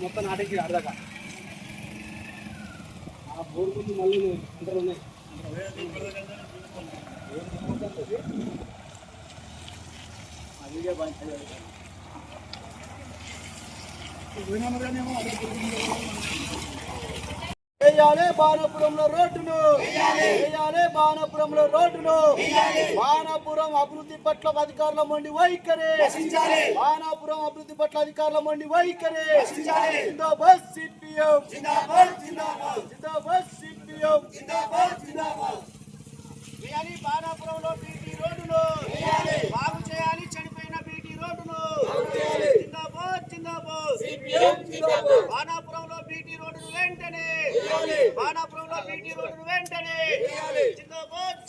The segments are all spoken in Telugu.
మొత్తం నాటికి అడదాక బోర్ కొంచెం మళ్ళీ ఇంటర్ ఉన్నాయి అదిగే వేయాలి బాణాపురంలో రోడ్డును, వేయాలి బాణాపురంలో రోడ్డును. బాణాపురం అభివృద్ధి పట్ల అధికారుల మొండి వైఖరి, బాణాపురం అభివృద్ధి పట్ల అధికారుల మొండి వైఖరి. జిందాబాద్ సిపిఎం, జిందాబాద్ సిపిఎం. వేయాలి బాణాపురంలో బీటీ రోడ్డును, బాగు చేయాలి చనిపోయిన బీటీ రోడ్డును. బాణాపురంలో బీటీ రోడ్డును వెంటనే, బాణాపురంలో బీటీ రోడ్డును వెంటనే. జిందాబాద్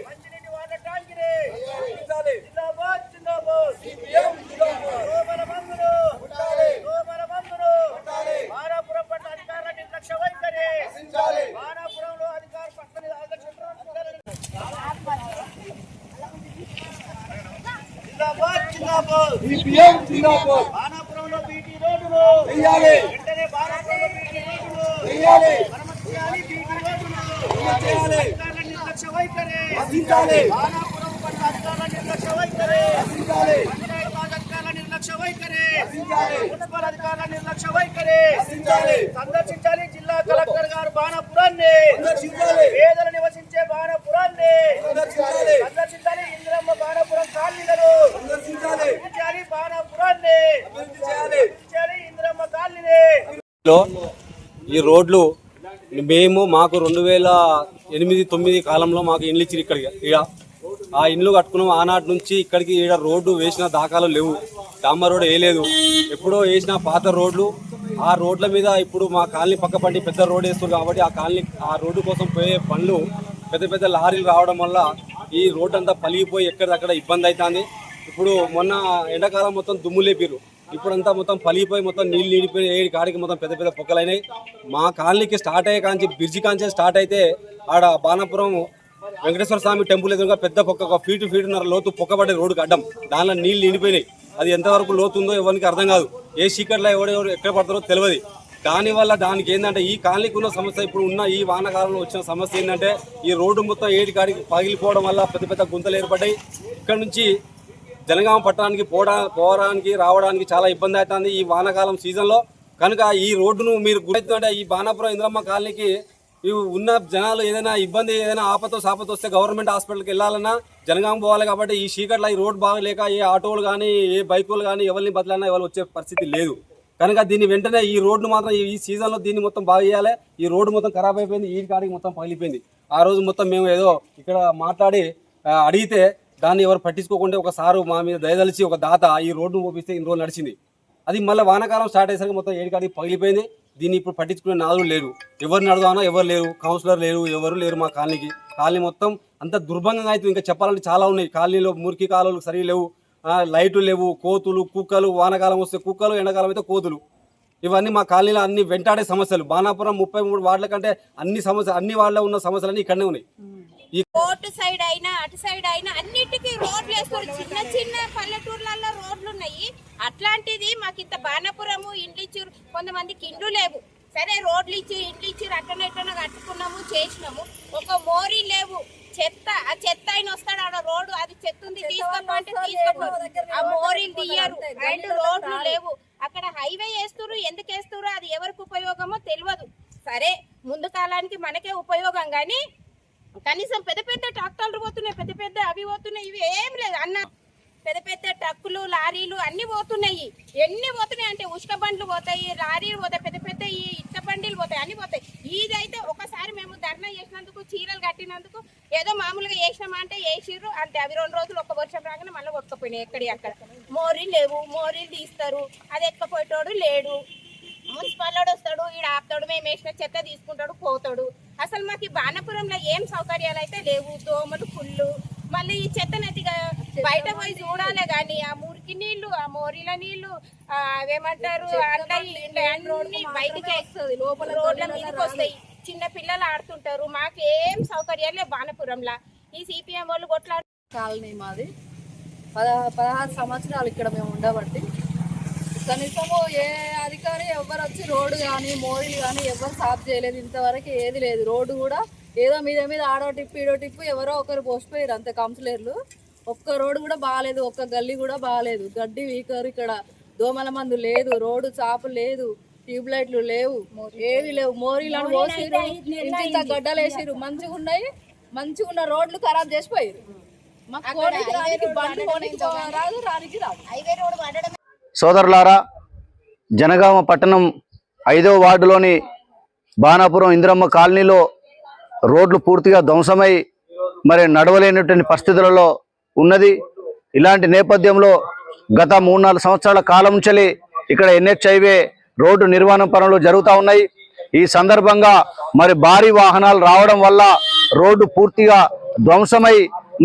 మంచినీటి వాటర్ ట్యాంకీని. బాణాపురం పట్ల అధికారుల నిర్లక్ష్య వైఖరి, బాణాపురంలో అధికార పక్కన బాణాపురంలో బీటీ రోడ్డును వెంటనే, బాణాపురంలో బీటీ రోడ్డును అధికారుల నిర్లక్ష్య వైఖరి, బాణాపురం పట్ల అధికారుల నిర్లక్ష్య వైఖరి, అధికారుల నిర్లక్ష్య వైఖరి, మున్సిపల్ అధికారుల నిర్లక్ష్య వైఖరి. సందర్శించాలి జిల్లా కలెక్టర్ గారు బాణాపురాన్ని, పేదలు నివసించే బాణాపురాన్ని సందర్శించాలి. ఇంద్రమ్మ బాణాపురం కాలనీలను బాణాపురాన్ని ఇంద్రమ్మ కాలనీ. ఈ రోడ్లు మాకు 2008-9 కాలంలో మాకు ఇండ్లు ఇచ్చి ఇక్కడికి ఆ ఇండ్లు కట్టుకున్నాం. ఆనాటి నుంచి ఇక్కడికి ఈడ రోడ్డు వేసిన దాఖలు లేవు, డాంబర్ రోడ్ వేయలేదు. ఎప్పుడో వేసిన పాత రోడ్లు, ఆ రోడ్ల మీద ఇప్పుడు మా కాలనీ పక్క పండి పెద్ద రోడ్ వేస్తారు కాబట్టి ఆ రోడ్డు కోసం పోయే పనులు పెద్ద పెద్ద లారీలు రావడం వల్ల ఈ రోడ్డు అంతా పలిగిపోయి ఎక్కడిదక్కడ ఇబ్బంది అవుతుంది. ఇప్పుడు మొన్న ఎండాకాలం మొత్తం దుమ్ము లేపిరు, ఇప్పుడంతా మొత్తం పలిగిపోయి మొత్తం నీళ్ళు నీడిపోయి ఏడు కాడికి మొత్తం పెద్ద పెద్ద పొక్కలైనాయి. మా కాలనీకి స్టార్ట్ అయ్యే కాంచి బ్రిడ్జి కాంచి స్టార్ట్ అయితే ఆడ బాణాపురం వెంకటేశ్వర స్వామి టెంపుల్ ఎదురుగా పెద్ద పొక్క, ఒక ఫీటున్నర లోతు పొక్కబడ్డే రోడ్డుకి అడ్డం, దానిలో నీళ్ళు నిండిపోయినాయి. అది ఎంతవరకు లోతు ఉందో ఎవరికి అర్థం కాదు, ఏ చీకట్లో ఎవరెవరు ఎక్కడ పడతారో తెలియదు. దానివల్ల దానికి ఏంటంటే ఈ కాలనీకి ఉన్న సమస్య, ఇప్పుడు ఉన్న ఈ వానాకాలంలో వచ్చిన సమస్య ఏంటంటే ఈ రోడ్డు మొత్తం ఏడు కాడికి పగిలిపోవడం వల్ల పెద్ద పెద్ద గుంతలు ఏర్పడ్డాయి. ఇక్కడ నుంచి జనగామ పట్టణానికి పోవడానికి రావడానికి చాలా ఇబ్బంది అవుతుంది ఈ వానాకాలం సీజన్లో. కనుక ఈ రోడ్డును మీరు గుర్తుంటే ఈ బాణాపురం ఇంద్రమ్మ కాలనీకి ఉన్న జనాలు ఏదైనా ఇబ్బంది, ఏదైనా ఆపతో సాపతో వస్తే గవర్నమెంట్ హాస్పిటల్కి వెళ్ళాలన్నా జనగామ పోవాలి. కాబట్టి ఈ చీకట్లో ఈ రోడ్ బాగలేక ఏ ఆటోలు కానీ ఏ బైకులు కానీ ఎవరిని బదలన్నా ఎవరు వచ్చే పరిస్థితి లేదు. కనుక దీన్ని వెంటనే ఈ రోడ్డు మాత్రం ఈ సీజన్లో దీన్ని మొత్తం బాగా చేయాలి. ఈ రోడ్డు మొత్తం ఖరాబ్ అయిపోయింది, ఈ కాడికి మొత్తం పగిలిపోయింది. ఆ రోజు మొత్తం మేము ఏదో ఇక్కడ మాట్లాడి అడిగితే దాన్ని ఎవరు పట్టించుకోకుండా ఒక సారు మా మీద దయదలిచి ఒక దాత ఈ రోడ్డును ఓపిస్తే ఇన్ని రోజులు నడిచింది. అది మళ్ళీ వానాకాలం స్టార్ట్ అయ్యేసరికి మొత్తం ఏడు కాడికి పగిలిపోయింది. దీన్ని ఇప్పుడు పట్టించుకునే నాదులు లేరు, ఎవరిని అడుగుదామన్నా ఎవరు లేరు, కౌన్సిలర్ లేరు, ఎవరు లేరు. మా కాలనీ మొత్తం అంత దుర్భంగంగా అవుతుంది. ఇంకా చెప్పాలంటే చాలా ఉన్నాయి. కాలనీలో మురికి కాలువలు సరిగా లేవు, లైట్లు లేవు, కోతులు కుక్కలు, వానాకాలం వస్తే కుక్కలు, ఎండాకాలం అయితే కోతులు. ఇవన్నీ మా కాలనీలో అన్ని వెంటాడే సమస్యలు. బాణాపురం 33 వార్డుల కంటే అన్ని వార్డులో ఉన్న సమస్యలన్నీ ఇక్కడనే ఉన్నాయి. కోర్టు సైడ్ అయినా అటు సైడ్ అయినా అన్నిటికీ రోడ్లు వేస్తారు. చిన్న చిన్న పల్లెటూర్లలో రోడ్లు ఉన్నాయి. అట్లాంటిది మాకు ఇంత బాణాపురము ఇండ్లు ఇచ్చారు, కొంతమందికి ఇండ్లు లేవు. సరే రోడ్లు ఇచ్చి ఇండ్లు ఇచ్చారు, అట్టన కట్టుకున్నాము చేసినాము. ఒక మోరీ లేవు, చెత్త ఆ చెత్త అయిన వస్తాడు ఆడ రోడ్డు, అది చెత్త ఉంది తీసుకోమంటే తీసుకోపోదు, ఆ మోరీలు తీయరు. అండ్ రోడ్లు లేవు. అక్కడ హైవే వేస్తున్నారు, ఎందుకు వేస్తున్నారు అది ఎవరికి ఉపయోగమో తెలియదు. సరే ముందు కాలానికి మనకే ఉపయోగం, కానీ కనీసం పెద్ద పెద్ద ట్రాక్టర్లు పోతున్నాయి, పెద్ద పెద్ద అవి పోతున్నాయి, ఇవి ఏం లేదు అన్న. పెద్ద పెద్ద ట్రక్కులు లారీలు అన్ని పోతున్నాయి. ఎన్ని పోతున్నాయి అంటే ఉష్క బండ్లు పోతాయి, లారీలు పోతాయి, పెద్ద పెద్ద ఈ ఇట్ట బండిలు పోతాయి, అన్ని పోతాయి. ఇదైతే ఒకసారి మేము ధర్నా చేసినందుకు, చీరలు కట్టినందుకు ఏదో మామూలుగా వేసినామా అంటే వేసిర్రు అంతే. అవి 2 రోజులు ఒక వర్షం రాగానే మళ్ళీ కొట్టుకుపోయినాయి. ఎక్కడి అక్కడ మోరీలు లేవు, మోరీలు తీస్తారు, అది ఎక్కపోయేటోడు లేడు. మున్సిపల్ వాడు వస్తాడు, ఈడ ఆపుతాడు, మేము వేసిన చెత్త తీసుకుంటాడు, పోతాడు. అసలు మాకు ఈ బాణపురంలో ఏం సౌకర్యాలు అయితే లేవు. దోమలు ఫుల్లు. మళ్ళీ ఈ చెత్తనతిగా బయట పోయి చూడాలే కానీ ఆ మురికి నీళ్లు, ఆ మోరీల నీళ్లు, అవేమంటారు అన్నీ బయటికి వస్తుంది, లోపల రోడ్ల మీదకి వస్తాయి. చిన్న పిల్లలు ఆడుతుంటారు. మాకు ఏం సౌకర్యాలు లేవు బాణపురంలో. ఈ సిపిఎం వాళ్ళు కొట్లాడు కాలనీ మాది 16 సంవత్సరాలు ఇక్కడ మేము ఉండబట్టి కనీసము ఏ అధికారి ఎవరు వచ్చి రోడ్డు కానీ మోరీలు కానీ ఎవరు సాఫ్ చేయలేదు ఇంతవరకు. ఏది లేదు. రోడ్డు కూడా ఏదో మీద ఆడో టిప్పు ఈడో టిప్పు ఎవరో ఒకరు పోసిపోయారు అంతే కౌన్సిలర్లు. ఒక్క రోడ్డు కూడా బాగాలేదు, ఒక్క గల్లీ కూడా బాగాలేదు. గడ్డి వీకరు, ఇక్కడ దోమల మందు లేదు, రోడ్డు చాపు లేదు, ట్యూబ్ లైట్లు లేవు, ఏవి లేవు. మోరీలను పోసిరు, ఇంత గడ్డలు వేసిరు. మంచిగా ఉన్నాయి, మంచిగా ఉన్న రోడ్లు ఖరాబ్ చేసిపోయారు. మాకు పోనీకి రానికి బండి పోనీకి రాదు, రానికి రాదు. సోదరులారా, జనగామ పట్టణం 5వ వార్డులోని బాణాపురం ఇందిరమ్మ కాలనీలో రోడ్లు పూర్తిగా ధ్వంసమై మరి నడవలేనటువంటి పరిస్థితులలో ఉన్నది. ఇలాంటి నేపథ్యంలో గత 3-4 సంవత్సరాల కాలం నుంచి ఇక్కడ NHIWay రోడ్డు నిర్మాణ పనులు జరుగుతూ ఉన్నాయి. ఈ సందర్భంగా మరి భారీ వాహనాలు రావడం వల్ల రోడ్డు పూర్తిగా ధ్వంసమై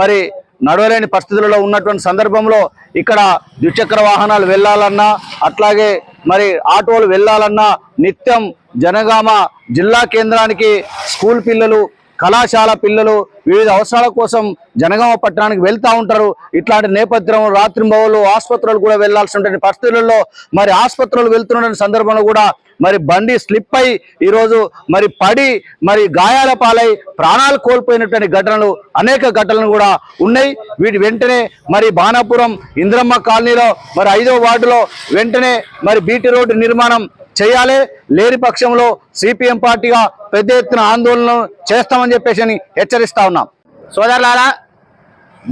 మరి నడవలేని పరిస్థితులలో ఉన్నటువంటి సందర్భంలో ఇక్కడ ద్విచక్ర వాహనాలు వెళ్ళాలన్నా అట్లాగే మరి ఆటోలు వెళ్ళాలన్నా నిత్యం జనగామ జిల్లా కేంద్రానికి స్కూల్ పిల్లలు, కళాశాల పిల్లలు వివిధ అవసరాల కోసం జనగామ పట్టణానికి వెళ్తూ ఉంటారు. ఇట్లాంటి నేపథ్యం రాత్రింబవళ్ళు ఆసుపత్రులు కూడా వెళ్లాల్సిన పరిస్థితులలో మరి ఆసుపత్రులు వెళ్తున్న సందర్భంలో కూడా మరి బండి స్లిప్ అయి ఈరోజు మరి పడి మరి గాయాల పాలై ప్రాణాలు కోల్పోయినటువంటి ఘటనలు అనేక ఘటనలు కూడా ఉన్నాయి. వీటి వెంటనే మరి బాణాపురం ఇందిరమ్మ కాలనీలో మరి 5వ వార్డులో వెంటనే మరి బీటీ రోడ్డు నిర్మాణం చేయాలి. లేని పక్షంలో సిపిఎం పార్టీగా పెద్ద ఎత్తున ఆందోళన చేస్తామని చెప్పేసి హెచ్చరిస్తా ఉన్నాం. సోదరులారా,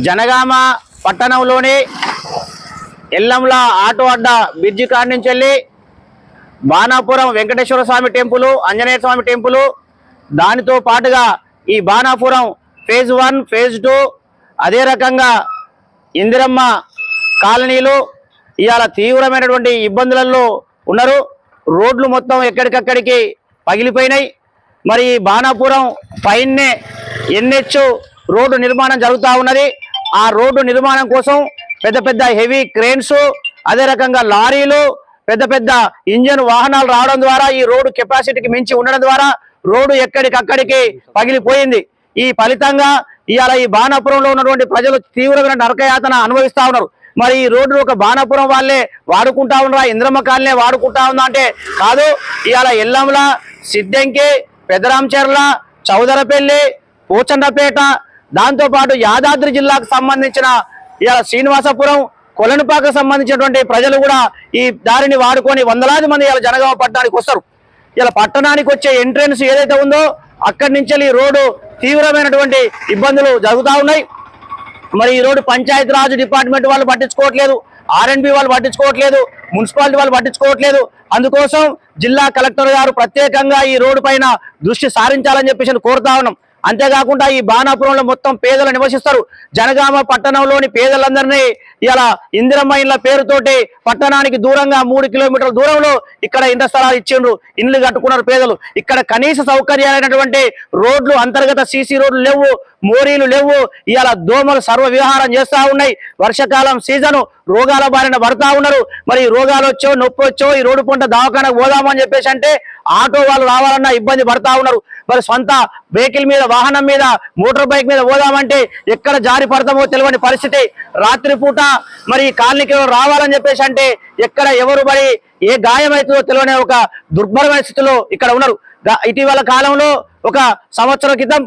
జనగామ పట్టణంలోని ఎల్లంల ఆటో అడ్డ బ్రిడ్జి కాడి నుంచి వెళ్ళి బాణాపురం వెంకటేశ్వర స్వామి టెంపుల్, ఆంజనేయ స్వామి టెంపుల్, దానితో పాటుగా ఈ బాణాపురం ఫేజ్ 1, ఫేజ్ 2, అదే రకంగా ఇందిరమ్మ కాలనీలు ఇవాళ తీవ్రమైనటువంటి ఇబ్బందులలో ఉన్నారు. రోడ్లు మొత్తం ఎక్కడికక్కడికి పగిలిపోయినాయి. మరి బాణాపురం పైనే NH రోడ్డు నిర్మాణం జరుగుతూ ఉన్నది. ఆ రోడ్డు నిర్మాణం కోసం పెద్ద పెద్ద హెవీ క్రేన్స్, అదే రకంగా లారీలు, పెద్ద పెద్ద ఇంజన్ వాహనాలు రావడం ద్వారా ఈ రోడ్డు కెపాసిటీకి మించి ఉండడం ద్వారా రోడ్డు ఎక్కడికక్కడికి పగిలిపోయింది. ఈ ఫలితంగా ఇవాళ ఈ బాణాపురంలో ఉన్నటువంటి ప్రజలు తీవ్రమైన నరకయాతన అనుభవిస్తా ఉన్నారు. మరి ఈ రోడ్డు ఒక బాణాపురం వాళ్ళే వాడుకుంటా ఉన్నారా, ఇంద్రమ్మ కాలనే వాడుకుంటా ఉందా అంటే కాదు. ఇవాళ ఎల్లంల, సిద్దంకి, పెదరాంచెర్ల, చౌదరపల్లి, పోచండపేట, దాంతోపాటు యాదాద్రి జిల్లాకు సంబంధించిన ఇవాళ శ్రీనివాసపురం, కొలనుపాకు సంబంధించినటువంటి ప్రజలు కూడా ఈ దారిని వాడుకొని వందలాది మంది ఇలా జనగామ పట్టణానికి వస్తారు. ఇలా పట్టణానికి వచ్చే ఎంట్రెన్స్ ఏదైతే ఉందో అక్కడి నుంచి ఈ రోడ్డు తీవ్రమైనటువంటి ఇబ్బందులు జరుగుతూ ఉన్నాయి. మరి ఈ రోడ్డు పంచాయతీరాజ్ డిపార్ట్మెంట్ వాళ్ళు పట్టించుకోవట్లేదు, R&B వాళ్ళు పట్టించుకోవట్లేదు, మున్సిపాలిటీ వాళ్ళు పట్టించుకోవట్లేదు. అందుకోసం జిల్లా కలెక్టర్ గారు ప్రత్యేకంగా ఈ రోడ్డు పైన దృష్టి సారించాలని చెప్పేసి కోరుతా ఉన్నాం. అంతేకాకుండా ఈ బాణాపురంలో మొత్తం పేదలు నివసిస్తారు. జనగామ పట్టణంలోని పేదలందరినీ ఇలా ఇందిరమ్మ ఇళ్ల పేరుతోటి పట్టణానికి దూరంగా 3 కిలోమీటర్ల దూరంలో ఇక్కడ ఇండ్ల స్థలాలు ఇచ్చిండ్రు, ఇండ్లు కట్టుకున్నారు పేదలు. ఇక్కడ కనీస సౌకర్యాలైనటువంటి రోడ్లు, అంతర్గత CC రోడ్లు లేవు, మోరీలు లేవు. ఇవాళ దోమలు సర్వ విహారం చేస్తా ఉన్నాయి. వర్షాకాలం సీజను, రోగాల బారిన పడతా ఉన్నారు. మరి రోగాలు వచ్చో నొప్పి వచ్చో ఈ రోడ్డు పొంట దవాఖానకు పోదామని చెప్పేసి అంటే ఆటో వాళ్ళు రావాలన్నా ఇబ్బంది పడతా ఉన్నారు. మరి సొంత వెహికల్ మీద, వాహనం మీద, మోటార్ బైక్ మీద పోదామంటే ఎక్కడ జారి పడతామో తెలియని పరిస్థితి. రాత్రిపూట మరి కాలనీకి రావాలని చెప్పేసి అంటే ఎక్కడ ఎవరు మరి ఏ గాయం అవుతుందో తెలియని ఒక దుర్భరమైన స్థితిలో ఇక్కడ ఉన్నారు. ఇటీవల కాలంలో 1 సంవత్సరం క్రితం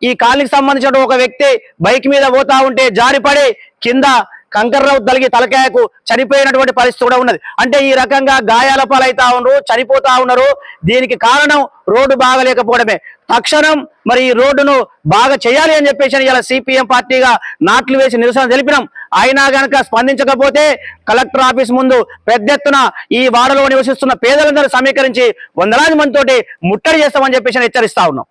ఈ కాలనీకి సంబంధించిన ఒక వ్యక్తి బైక్ మీద పోతా ఉంటే జారిపడి కింద కంకర్రావు తలిగి తలకాయకు చనిపోయినటువంటి పరిస్థితి కూడా ఉన్నది. అంటే ఈ రకంగా గాయాల పాలైతా ఉన్నారు, చనిపోతా ఉన్నారు. దీనికి కారణం రోడ్డు బాగలేకపోవడమే. తక్షణం మరి ఈ రోడ్డును బాగా చేయాలి అని చెప్పేసి ఇలా సిపిఎం పార్టీగా నాట్లు వేసి నిరసన తెలిపినాం. అయినా గనక స్పందించకపోతే కలెక్టర్ ఆఫీస్ ముందు పెద్ద ఎత్తున ఈ వాడలో నివసిస్తున్న పేదలందరూ సమీకరించి వందలాది మందితోటి ముట్టడి చేస్తామని చెప్పేసి హెచ్చరిస్తా ఉన్నాం.